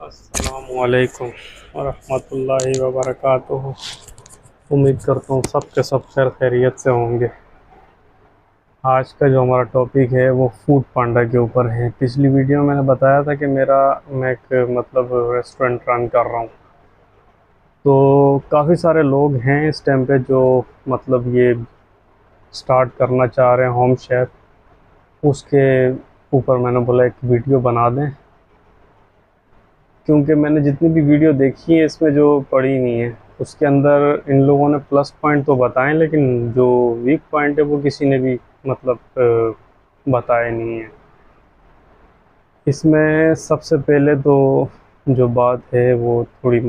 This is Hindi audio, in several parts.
अस्सलामुअलैकुम वरहमतुल्लाहि वबरकातुहू। उम्मीद करता हूँ सब के सब खैर खैरियत से होंगे। आज का जो हमारा टॉपिक है वो फूड पांडा के ऊपर है। पिछली वीडियो में मैंने बताया था कि मैं एक रेस्टोरेंट रन कर रहा हूँ। तो काफ़ी सारे लोग हैं इस टाइम पे जो ये स्टार्ट करना चाह रहे हैं होम शेफ़। उसके ऊपर मैंने बोला एक वीडियो बना दें, क्योंकि मैंने जितनी भी वीडियो देखी है इसमें जो पड़ी नहीं है उसके अंदर इन लोगों ने प्लस पॉइंट तो बताएं, लेकिन जो वीक पॉइंट है वो किसी ने भी बताए नहीं है। इसमें सबसे पहले तो जो बात है वो थोड़ी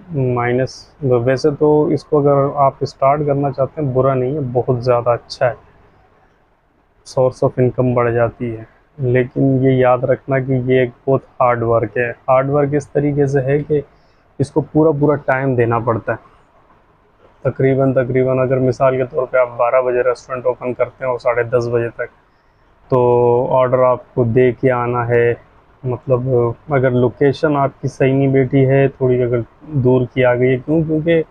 माइनस। वैसे तो इसको अगर आप स्टार्ट करना चाहते हैं बुरा नहीं है, बहुत ज़्यादा अच्छा है, सोर्स ऑफ इनकम बढ़ जाती है। लेकिन ये याद रखना कि ये एक बहुत हार्ड वर्क है। हार्ड वर्क इस तरीके से है कि इसको पूरा पूरा टाइम देना पड़ता है। तकरीबन अगर मिसाल के तौर पे आप 12 बजे रेस्टोरेंट ओपन करते हैं और 10:30 बजे तक, तो ऑर्डर आपको दे के आना है। अगर लोकेशन आपकी सही नहीं बैठी है, थोड़ी अगर दूर की आ गई है, क्योंकि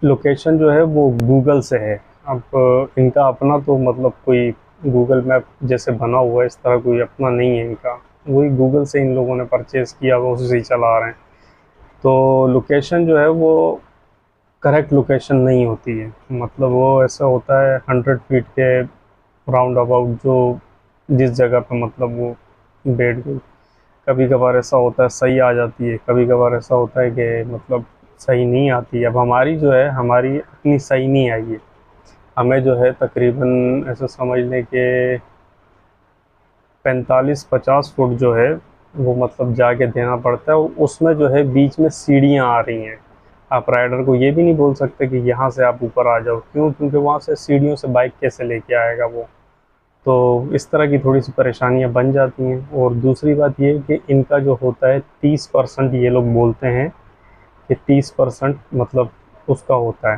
लोकेशन जो है वो गूगल से है। अब इनका अपना तो कोई गूगल मैप जैसे बना हुआ है, इस तरह कोई अपना नहीं है इनका। वही गूगल से इन लोगों ने परचेज़ किया, वो उसी से ही चला रहे हैं। तो लोकेशन जो है वो करेक्ट लोकेशन नहीं होती है। वो ऐसा होता है 100 फीट के राउंड अबाउट जो जिस जगह पे वो बैठ गई। कभी कभार ऐसा होता है सही आ जाती है, कभी कभार ऐसा होता है कि सही नहीं आती है। अब हमारी जो है हमारी इतनी सही नहीं आई है। हमें जो है तकरीबन ऐसा समझ लें कि 45-50 फुट जो है वो जाके देना पड़ता है। उसमें जो है बीच में सीढ़ियाँ आ रही हैं। आप राइडर को ये भी नहीं बोल सकते कि यहाँ से आप ऊपर आ जाओ, क्योंकि वहाँ से सीढ़ियों से बाइक कैसे लेके आएगा वो। तो इस तरह की थोड़ी सी परेशानियाँ बन जाती हैं। और दूसरी बात ये है कि इनका जो होता है 30%, ये लोग बोलते हैं कि 30% उसका होता है,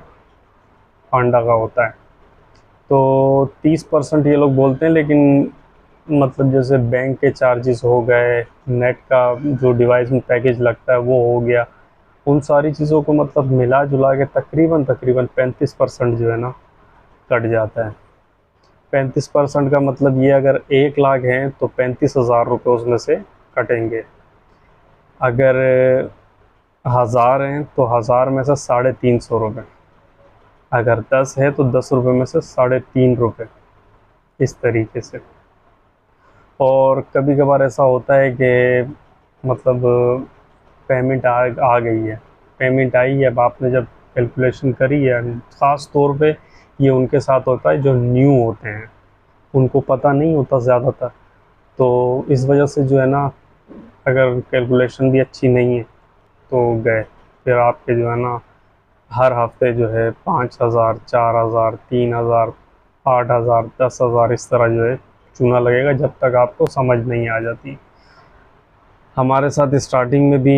पांडा का होता है। तो 30% ये लोग बोलते हैं, लेकिन जैसे बैंक के चार्जेस हो गए, नेट का जो डिवाइस में पैकेज लगता है वो हो गया, उन सारी चीज़ों को मिला जुला के तकरीबन 35% जो है ना कट जाता है। 35% का ये अगर 1 लाख हैं तो 35,000 रुपये उसमें से कटेंगे। अगर 1000 हैं तो 1000 में से 350 रुपये। अगर 10 है तो 10 रुपये में से 3.5 रुपये, इस तरीके से। और कभी कभार ऐसा होता है कि पेमेंट आ गई है, पेमेंट आई है। अब आपने जब कैलकुलेशन करी है, ख़ास तौर पे ये उनके साथ होता है जो न्यू होते हैं, उनको पता नहीं होता ज़्यादातर। तो इस वजह से जो है ना, अगर कैलकुलेशन भी अच्छी नहीं है तो गए। फिर आपके जो है ना हर हफ्ते जो है 5,000, 4,000, 3,000, 8,000, 10,000 इस तरह जो है चूना लगेगा, जब तक आपको समझ नहीं आ जाती। हमारे साथ स्टार्टिंग में भी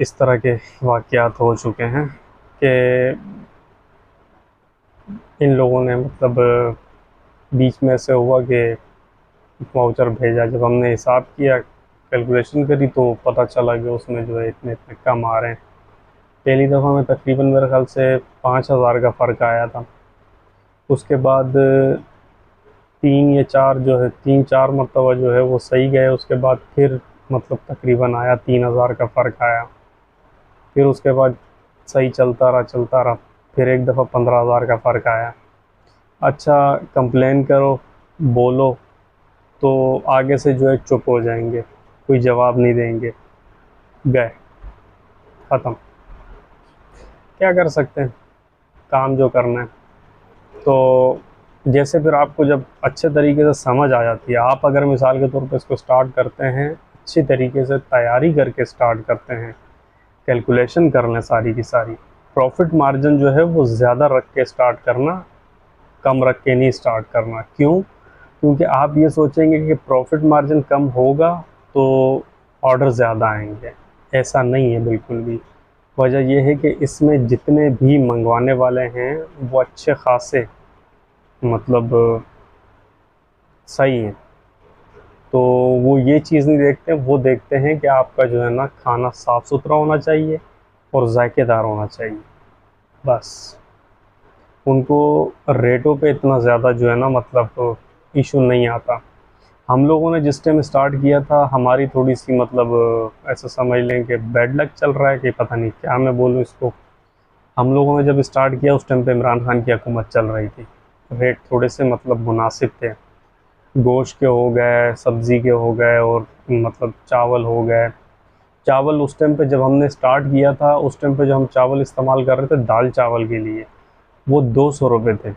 इस तरह के वाक़यात हो चुके हैं कि इन लोगों ने बीच में से हुआ कि वाउचर भेजा। जब हमने हिसाब किया, कैलकुलेशन करी, तो पता चला कि उसमें जो है इतने इतने कम आ रहे हैं। पहली दफ़ा में तकरीबन मेरे ख़्याल से 5,000 का फ़र्क आया था। उसके बाद 3 या 4 जो है 3-4 मरतबा जो है वो सही गए। उसके बाद फिर तकरीबन आया 3,000 का फ़र्क आया। फिर उसके बाद सही चलता रहा। फिर एक दफ़ा 15,000 का फ़र्क आया। अच्छा, कंप्लेन करो, बोलो, तो आगे से जो है चुप हो जाएंगे, कोई जवाब नहीं देंगे, गए, ख़त्म। क्या कर सकते हैं, काम जो करना है। तो जैसे फिर आपको जब अच्छे तरीके से समझ आ जाती है, आप अगर मिसाल के तौर पे इसको स्टार्ट करते हैं, अच्छी तरीके से तैयारी करके स्टार्ट करते हैं, कैलकुलेशन कर लें सारी की सारी, प्रॉफिट मार्जिन जो है वो ज़्यादा रख के स्टार्ट करना, कम रख के नहीं स्टार्ट करना। क्यों? क्योंकि आप ये सोचेंगे कि प्रॉफिट मार्जिन कम होगा तो ऑर्डर ज़्यादा आएंगे। ऐसा नहीं है बिल्कुल भी। वजह यह है कि इसमें जितने भी मंगवाने वाले हैं वो अच्छे खासे सही हैं। तो वो ये चीज़ नहीं देखते, वो देखते हैं कि आपका जो है ना खाना साफ़ सुथरा होना चाहिए और जायकेदार होना चाहिए, बस। उनको रेटों पे इतना ज़्यादा जो है ना मतलब इशू नहीं आता। हम लोगों ने जिस टाइम स्टार्ट किया था, हमारी थोड़ी सी मतलब ऐसा समझ लें कि बैड लक चल रहा है कि पता नहीं क्या मैं बोलूँ इसको। हम लोगों ने जब स्टार्ट किया उस टाइम पे इमरान खान की हुकूमत चल रही थी, रेट थोड़े से मतलब मुनासिब थे। गोश्त के हो गए, सब्ज़ी के हो गए और मतलब चावल हो गए। चावल उस टाइम पे जब हमने स्टार्ट किया था, उस टाइम पे जो हम चावल इस्तेमाल कर रहे थे दाल चावल के लिए, वो 200 रुपये थे।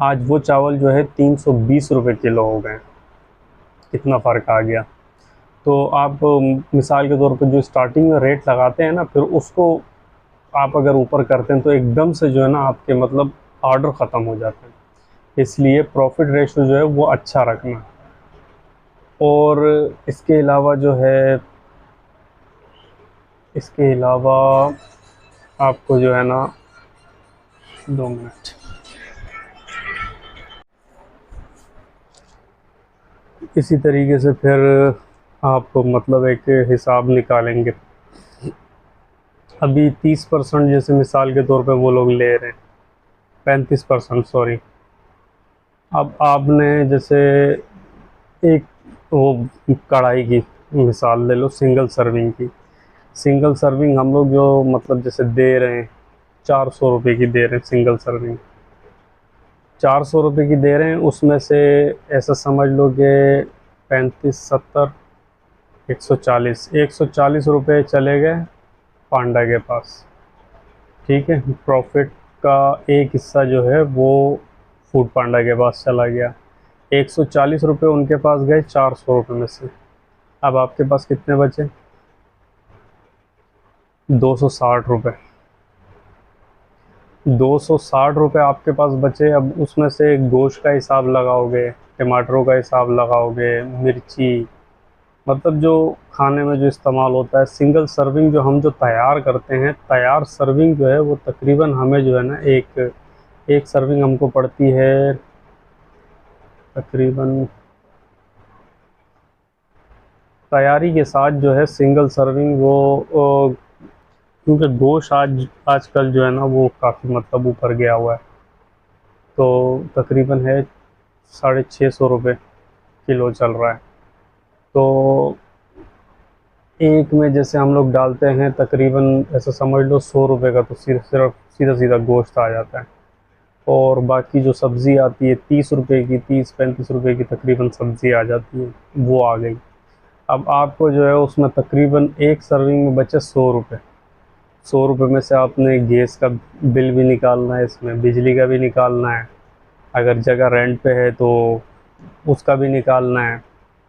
आज वो चावल जो है 320 रुपये किलो हो गए। कितना फ़र्क आ गया। तो आप मिसाल के तौर पर जो स्टार्टिंग में रेट लगाते हैं ना, फिर उसको आप अगर ऊपर करते हैं तो एकदम से जो है ना आपके मतलब ऑर्डर ख़त्म हो जाते हैं। इसलिए प्रॉफिट रेशो जो है वो अच्छा रखना। और इसके अलावा जो है, इसके अलावा आपको जो है ना, 2 मिनट, इसी तरीके से फिर आप मतलब एक हिसाब निकालेंगे। अभी 30% जैसे मिसाल के तौर पे वो लोग ले रहे हैं, 35% सॉरी। अब आपने जैसे एक वो कढ़ाई की मिसाल ले लो, सिंगल सर्विंग की। सिंगल सर्विंग हम लोग जो मतलब जैसे दे रहे हैं, 400 रुपये की दे रहे हैं सिंगल सर्विंग। 400 रुपये की दे रहे हैं, उसमें से ऐसा समझ लो कि 35, 70, 140 रुपये चले गए पांडा के पास। ठीक है, प्रॉफिट का एक हिस्सा जो है वो फूड पांडा के पास चला गया। 140 रुपये उनके पास गए 400 रुपये में से। अब आपके पास कितने बचे? 260 रुपये। 260 रुपये आपके पास बचे। अब उसमें से गोश्त का हिसाब लगाओगे, टमाटरों का हिसाब लगाओगे, मिर्ची, मतलब जो खाने में जो इस्तेमाल होता है। सिंगल सर्विंग जो हम जो तैयार करते हैं, तैयार सर्विंग जो है वो तकरीबन हमें जो है ना एक सर्विंग हमको पड़ती है तकरीबन, तैयारी के साथ जो है सिंगल सर्विंग वो क्योंकि गोश्त आजकल जो है ना वो काफ़ी मतलब ऊपर गया हुआ है, तो तकरीबन है 650 रुपये किलो चल रहा है। तो एक में जैसे हम लोग डालते हैं तकरीबन ऐसा समझ लो 100 रुपये का, तो सिर्फ सीधा सीधा गोश्त आ जाता है। और बाकी जो सब्ज़ी आती है 30 रुपये की, 30-35 रुपये की तकरीबन सब्ज़ी आ जाती है, वो आ गई। अब आपको जो है उसमें तकरीबन एक सर्विंग में बचे 100 रुपये। 100 रुपये में से आपने गैस का बिल भी निकालना है, इसमें बिजली का भी निकालना है, अगर जगह रेंट पे है तो उसका भी निकालना है।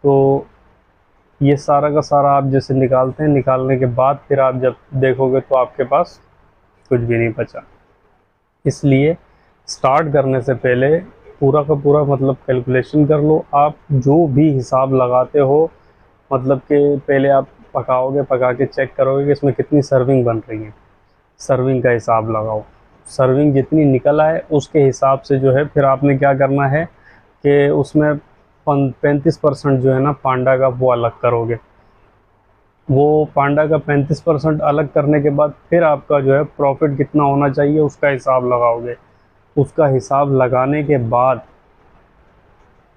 तो ये सारा का सारा आप जैसे निकालते हैं, निकालने के बाद फिर आप जब देखोगे तो आपके पास कुछ भी नहीं बचा। इसलिए स्टार्ट करने से पहले पूरा का पूरा मतलब कैलकुलेशन कर लो। आप जो भी हिसाब लगाते हो, मतलब कि पहले आप पकाओगे, पका के चेक करोगे कि इसमें कितनी सर्विंग बन रही है, सर्विंग का हिसाब लगाओ। सर्विंग जितनी निकल आए उसके हिसाब से जो है फिर आपने क्या करना है कि उसमें 35% जो है ना पांडा का वो अलग करोगे। वो पांडा का 35% अलग करने के बाद फिर आपका जो है प्रॉफिट कितना होना चाहिए उसका हिसाब लगाओगे। उसका हिसाब लगाने के बाद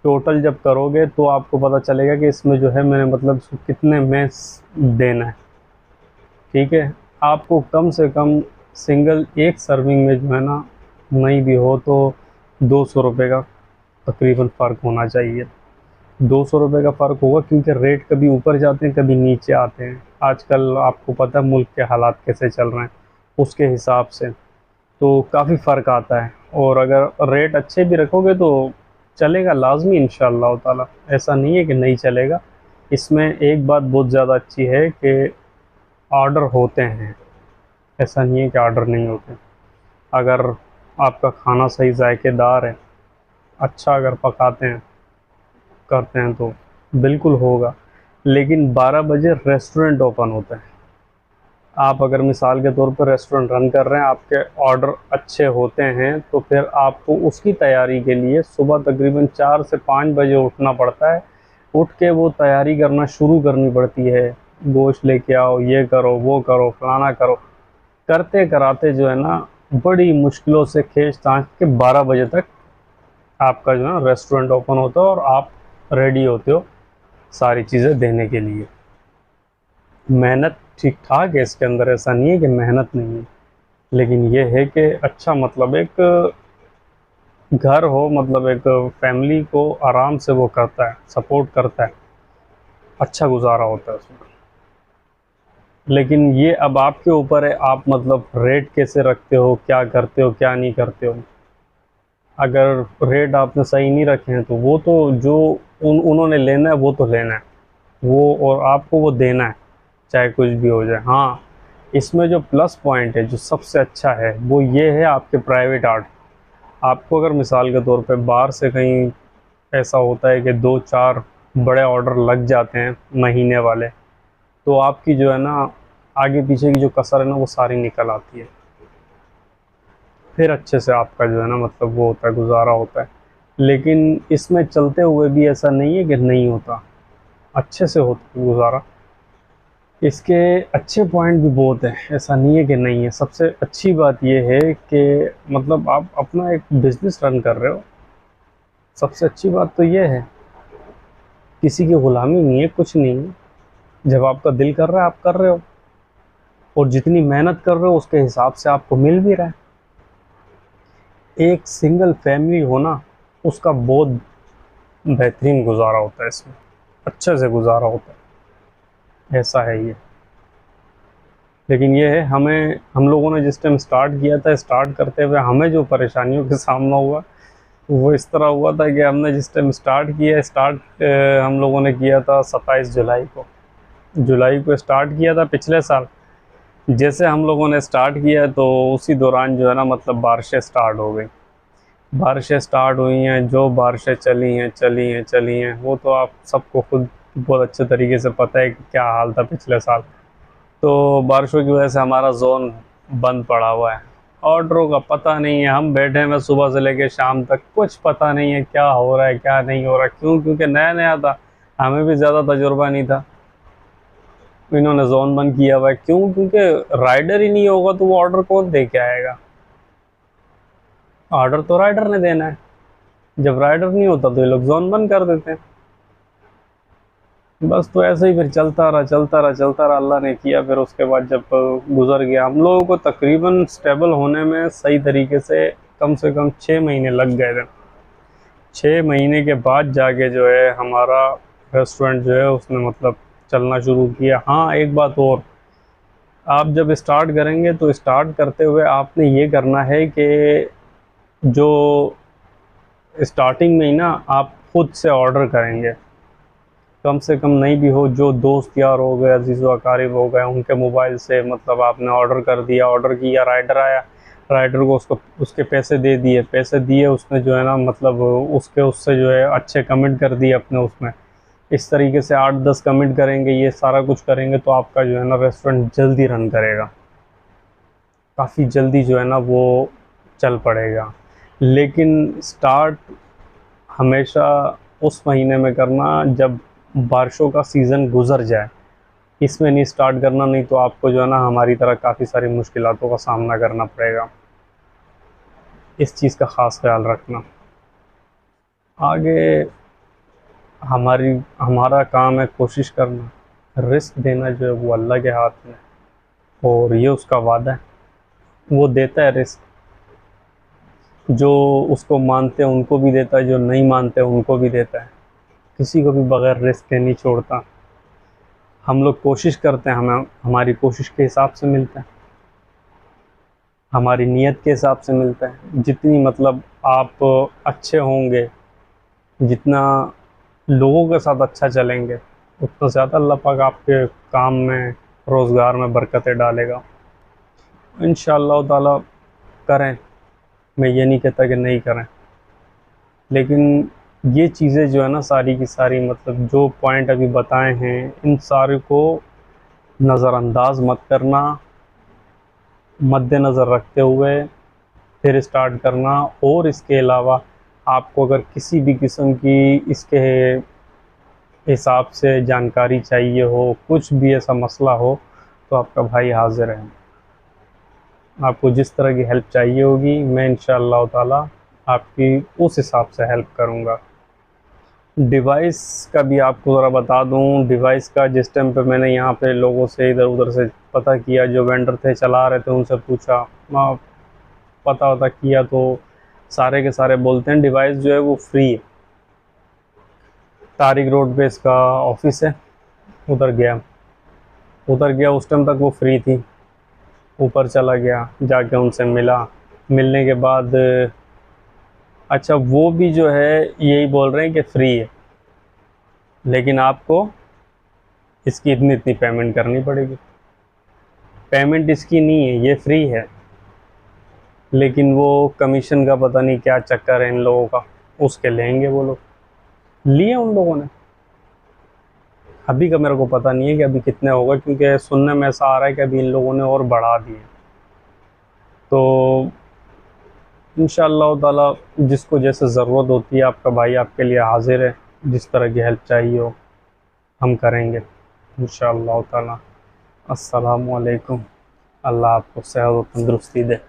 टोटल जब करोगे तो आपको पता चलेगा कि इसमें जो है मैंने मतलब इसको कितने में देना है। ठीक है, आपको कम से कम सिंगल एक सर्विंग में जो है ना, नहीं भी हो तो 200 रुपये का तकरीबन फ़र्क होना चाहिए। 200 रुपये का फ़र्क होगा, क्योंकि रेट कभी ऊपर जाते हैं कभी नीचे आते हैं। आजकल आपको पता है मुल्क के हालात कैसे चल रहे हैं, उसके हिसाब से तो काफ़ी फ़र्क आता है। और अगर रेट अच्छे भी रखोगे तो चलेगा लाजमी इंशाअल्लाह ताला, ऐसा नहीं है कि नहीं चलेगा। इसमें एक बात बहुत ज़्यादा अच्छी है कि ऑर्डर होते हैं, ऐसा नहीं है कि ऑर्डर नहीं होते। अगर आपका खाना सही जायकेदार है, अच्छा अगर पकाते हैं करते हैं तो बिल्कुल होगा। लेकिन 12 बजे रेस्टोरेंट ओपन होता है। आप अगर मिसाल के तौर पर रेस्टोरेंट रन कर रहे हैं, आपके ऑर्डर अच्छे होते हैं, तो फिर आपको उसकी तैयारी के लिए सुबह तकरीबन 4 से 5 बजे उठना पड़ता है। उठ के वो तैयारी करना शुरू करनी पड़ती है, गोश्त लेके आओ, ये करो, वो करो, फलाना करो, करते कराते जो है ना बड़ी मुश्किलों से खींच तान के 12 बजे तक आपका जो है रेस्टोरेंट ओपन होता है और आप रेडी होते हो सारी चीज़ें देने के लिए। मेहनत ठीक ठाक है इसके अंदर, ऐसा नहीं है कि मेहनत नहीं है, लेकिन ये है कि अच्छा मतलब एक घर हो, मतलब एक फैमिली को आराम से वो करता है, सपोर्ट करता है, अच्छा गुजारा होता है उसमें। लेकिन ये अब आपके ऊपर है, आप मतलब रेट कैसे रखते हो, क्या करते हो, क्या नहीं करते हो। अगर रेट आपने सही नहीं रखे हैं तो वो तो जो उन्होंने लेना है वो तो लेना है वो, और आपको वो देना है चाहे कुछ भी हो जाए। हाँ, इसमें जो प्लस पॉइंट है, जो सबसे अच्छा है, वो ये है आपके प्राइवेट आर्ट। आपको अगर मिसाल के तौर पे बाहर से कहीं ऐसा होता है कि 2-4 बड़े ऑर्डर लग जाते हैं महीने वाले, तो आपकी जो है ना आगे पीछे की जो कसर है ना वो सारी निकल आती है, फिर अच्छे से आपका जो है ना मतलब वो होता है, गुजारा होता है। लेकिन इसमें चलते हुए भी ऐसा नहीं है कि नहीं होता, अच्छे से होता है गुजारा। इसके अच्छे पॉइंट भी बहुत हैं, ऐसा नहीं है कि नहीं है। सबसे अच्छी बात यह है कि मतलब आप अपना एक बिज़नेस रन कर रहे हो, सबसे अच्छी बात तो ये है, किसी की ग़ुलामी नहीं है, कुछ नहीं है। जब आपका दिल कर रहा है आप कर रहे हो, और जितनी मेहनत कर रहे हो उसके हिसाब से आपको मिल भी रहा है। एक सिंगल फैमिली होना, उसका बहुत बेहतरीन गुजारा होता है, इसमें अच्छे से गुजारा होता है, ऐसा है ये। लेकिन ये है, हमें हम लोगों ने जिस टाइम स्टार्ट किया था, स्टार्ट करते हुए हमें जो परेशानियों का सामना हुआ वो इस तरह हुआ था कि हमने जिस टाइम स्टार्ट किया, हम लोगों ने किया था 27 जुलाई को स्टार्ट किया था पिछले साल। जैसे हम लोगों ने स्टार्ट किया तो उसी दौरान जो है ना मतलब बारिशें स्टार्ट हो गई, बारिशें स्टार्ट हुई हैं, जो बारिशें चली हैं वो तो आप सबको खुद बहुत अच्छे तरीके से पता है कि क्या हाल था पिछले साल। तो बारिशों की वजह से हमारा जोन बंद पड़ा हुआ है, ऑर्डरों का पता नहीं है, हम बैठे हैं सुबह से लेकर शाम तक, कुछ पता नहीं है क्या हो रहा है क्या नहीं हो रहा। क्यों? क्योंकि नया नया था, हमें भी ज़्यादा तजुर्बा नहीं था। इन्होंने जोन बंद किया हुआ है, क्यों? क्योंकि राइडर ही नहीं होगा तो वो ऑर्डर कौन दे के आएगा? ऑर्डर तो राइडर ने देना है, जब राइडर नहीं होता तो ये लोग जोन बंद कर देते हैं। बस तो ऐसे ही फिर चलता रहा, अल्लाह ने किया। फिर उसके बाद जब गुजर गया, हम लोगों को तकरीबन स्टेबल होने में सही तरीके से कम 6 महीने लग गए थे। 6 महीने के बाद जाके जो है हमारा रेस्टोरेंट जो है उसने मतलब चलना शुरू किया। हाँ, एक बात और, आप जब स्टार्ट करेंगे तो स्टार्ट करते हुए आपने ये करना है कि जो स्टार्टिंग में ही ना आप खुद से ऑर्डर करेंगे, कम से कम नहीं भी हो, जो दोस्त यार हो गए, अजीज़ व अकारिब हो गए, उनके मोबाइल से मतलब आपने ऑर्डर कर दिया, ऑर्डर किया, राइडर आया, राइडर को उसके पैसे दे दिए, पैसे दिए, उसने जो है ना मतलब उससे जो है अच्छे कमेंट कर दिए अपने उसमें। इस तरीके से 8-10 कमेंट करेंगे, ये सारा कुछ करेंगे तो आपका जो है ना रेस्टोरेंट जल्दी रन करेगा, काफ़ी जल्दी जो है ना वो चल पड़ेगा। लेकिन स्टार्ट हमेशा उस महीने में करना जब बारिशों का सीज़न गुजर जाए, इसमें नहीं स्टार्ट करना, नहीं तो आपको जो है ना हमारी तरह काफ़ी सारी मुश्किलातों का सामना करना पड़ेगा। इस चीज़ का ख़ास ख्याल रखना। आगे हमारा काम है कोशिश करना, रिस्क देना जो है वो अल्लाह के हाथ में, और ये उसका वादा है, वो देता है रिस्क, जो उसको मानते हैं उनको भी देता है, जो नहीं मानते उनको भी देता है, किसी को भी बगैर रिस्क के नहीं छोड़ता। हम लोग कोशिश करते हैं, हमें हमारी कोशिश के हिसाब से मिलता है, हमारी नीयत के हिसाब से मिलता है। जितनी मतलब आप अच्छे होंगे, जितना लोगों के साथ अच्छा चलेंगे, उतना ज़्यादा अल्लाह पाक आपके काम में, रोज़गार में बरकतें डालेगा। इंशाअल्लाह ताला करें, मैं ये नहीं कहता कि नहीं करें, लेकिन ये चीज़ें जो है ना सारी की सारी मतलब जो पॉइंट अभी बताए हैं, इन सारे को नज़रअंदाज मत करना, मद्देनज़र रखते हुए फिर स्टार्ट करना। और इसके अलावा आपको अगर किसी भी किस्म की हिसाब से जानकारी चाहिए हो, कुछ भी ऐसा मसला हो, तो आपका भाई हाज़िर है। आपको जिस तरह की हेल्प चाहिए होगी, मैं इंशाअल्लाह ताला आपकी उस हिसाब से हेल्प करूँगा। डिवाइस का भी आपको ज़रा बता दूँ, डिवाइस का जिस टाइम पे मैंने यहाँ पे लोगों से इधर उधर से पता किया, जो वेंडर थे चला रहे थे, उनसे पूछा, पता वता किया, तो सारे के सारे बोलते हैं डिवाइस जो है वो फ्री है। तारिक रोड पे इसका ऑफिस है, उधर गया उस टाइम तक वो फ्री थी। ऊपर चला गया, जाके उनसे मिला, मिलने के बाद अच्छा वो भी जो है यही बोल रहे हैं कि फ्री है, लेकिन आपको इसकी इतनी इतनी पेमेंट करनी पड़ेगी। पेमेंट इसकी नहीं है, ये फ्री है, लेकिन वो कमीशन का पता नहीं क्या चक्कर है इन लोगों का, उसके लेंगे वो लोग। लिए उन लोगों ने, अभी का मेरे को पता नहीं है कि अभी कितने होगा, क्योंकि सुनने में ऐसा आ रहा है कि अभी इन लोगों ने और बढ़ा दिए। तो इंशाअल्लाह ताला जिसको जैसे ज़रूरत होती है, आपका भाई आपके लिए हाज़िर है, जिस तरह की हेल्प चाहिए हो हम करेंगे इंशाअल्लाह ताला। अस्सलामु अलैकुम। अल्लाह आपको सेहत और तंदुरुस्ती दे।